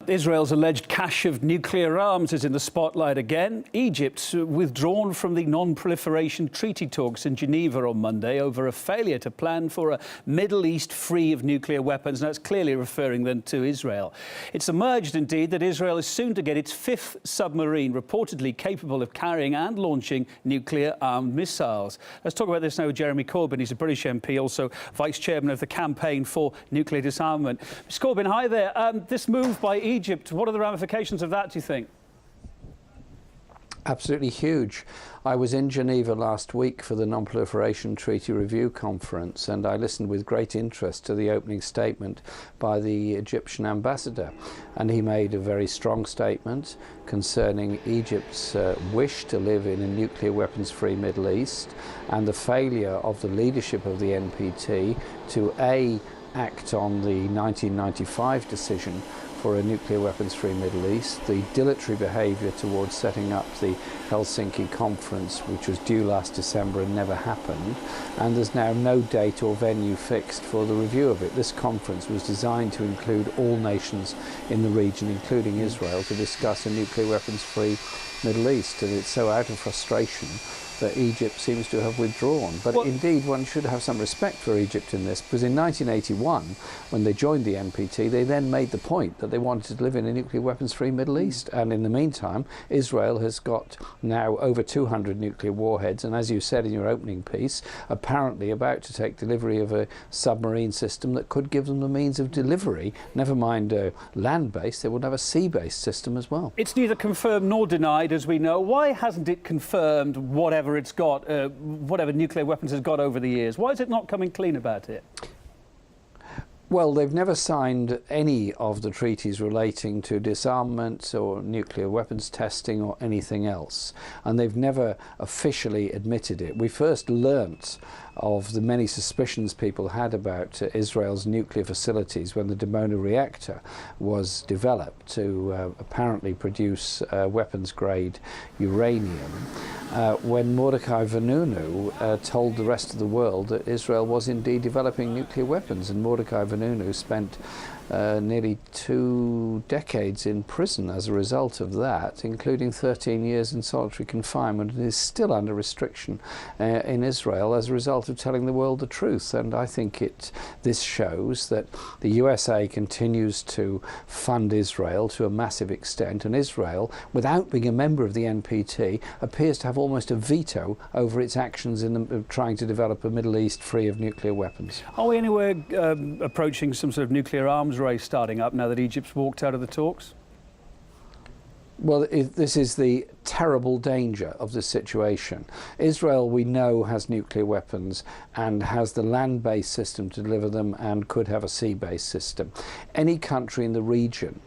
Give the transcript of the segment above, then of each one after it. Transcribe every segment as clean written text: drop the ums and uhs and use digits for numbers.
Israel's alleged cache of nuclear arms is in the spotlight again. Egypt's withdrawn from the Non-Proliferation Treaty talks in Geneva on Monday over a failure to plan for a Middle East free of nuclear weapons. Now, it's clearly referring then to Israel. It's emerged, indeed, that Israel is soon to get its fifth submarine, reportedly capable of carrying and launching nuclear-armed missiles. Let's talk about this now with Jeremy Corbyn. He's a British MP, also Vice Chairman of the Campaign for Nuclear Disarmament. Mr. Corbyn, hi there. This move by Egypt, what are the ramifications of that, do you think? Absolutely huge. I was in Geneva last week for the Non-Proliferation Treaty Review Conference, and I listened with great interest to the opening statement by the Egyptian ambassador. And he made a very strong statement concerning Egypt's wish to live in a nuclear weapons-free Middle East and the failure of the leadership of the NPT to act on the 1995 decision for a nuclear weapons-free Middle East, the dilatory behaviour towards setting up the Helsinki conference, which was due last December and never happened, and there's now no date or venue fixed for the review of it. This conference was designed to include all nations in the region, including Israel, to discuss a nuclear weapons-free Middle East, and it's so out of frustration that Egypt seems to have withdrawn. But indeed, one should have some respect for Egypt in this, because in 1981, when they joined the NPT, they then made the point that they wanted to live in a nuclear weapons-free Middle East. And in the meantime, Israel has got now over 200 nuclear warheads, and as you said in your opening piece, apparently about to take delivery of a submarine system that could give them the means of delivery, never mind land-based, they would have a sea-based system as well. It's neither confirmed nor denied, as we know. Why hasn't it confirmed whatever it's got, whatever nuclear weapons it's got over the years? Why is it not coming clean about it? Well, they've never signed any of the treaties relating to disarmament or nuclear weapons testing or anything else, and they've never officially admitted it. We first learnt of the many suspicions people had about Israel's nuclear facilities when the Dimona reactor was developed to apparently produce weapons-grade uranium, when Mordechai Vanunu told the rest of the world that Israel was indeed developing nuclear weapons, and Mordechai Vanunu spent nearly 2 decades in prison as a result of that, including 13 years in solitary confinement, and is still under restriction in Israel as a result of telling the world the truth. And I think this shows that the USA continues to fund Israel to a massive extent, and Israel, without being a member of the NPT, appears to have almost a veto over its actions in trying to develop a Middle East free of nuclear weapons. Are we anywhere approaching some sort of nuclear arms race starting up now that Egypt's walked out of the talks? Well, this is the terrible danger of this situation. Israel, we know, has nuclear weapons and has the land-based system to deliver them and could have a sea-based system. Any country in the region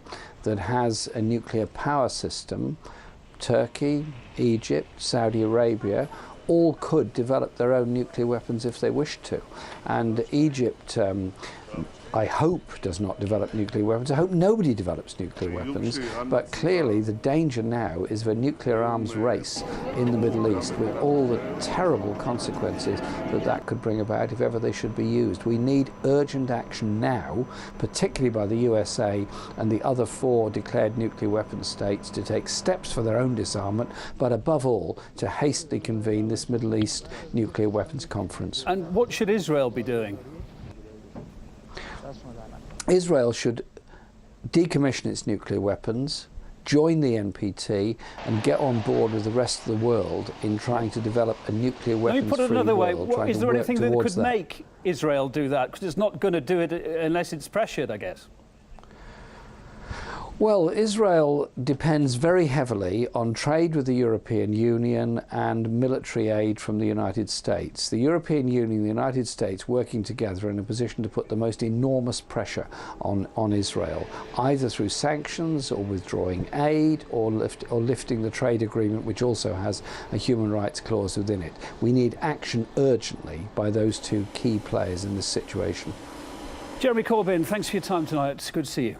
that has a nuclear power system, Turkey, Egypt, Saudi Arabia, all could develop their own nuclear weapons if they wished to. And Egypt, I hope, does not develop nuclear weapons. I hope nobody develops nuclear weapons. But clearly the danger now is of a nuclear arms race in the Middle East, with all the terrible consequences that could bring about if ever they should be used. We need urgent action now, particularly by the USA and the other 4 declared nuclear weapons states, to take steps for their own disarmament, but above all to hastily convene this Middle East nuclear weapons conference. And what should Israel be doing? Israel should decommission its nuclear weapons, join the NPT, and get on board with the rest of the world in trying to develop a nuclear weapons-free world. Let me put it another way. Is there anything that could make Israel do that? Because it's not going to do it unless it's pressured, I guess. Well, Israel depends very heavily on trade with the European Union and military aid from the United States. The European Union and the United States working together in a position to put the most enormous pressure on Israel, either through sanctions or withdrawing aid or lifting the trade agreement, which also has a human rights clause within it. We need action urgently by those 2 key players in this situation. Jeremy Corbyn, thanks for your time tonight. It's good to see you.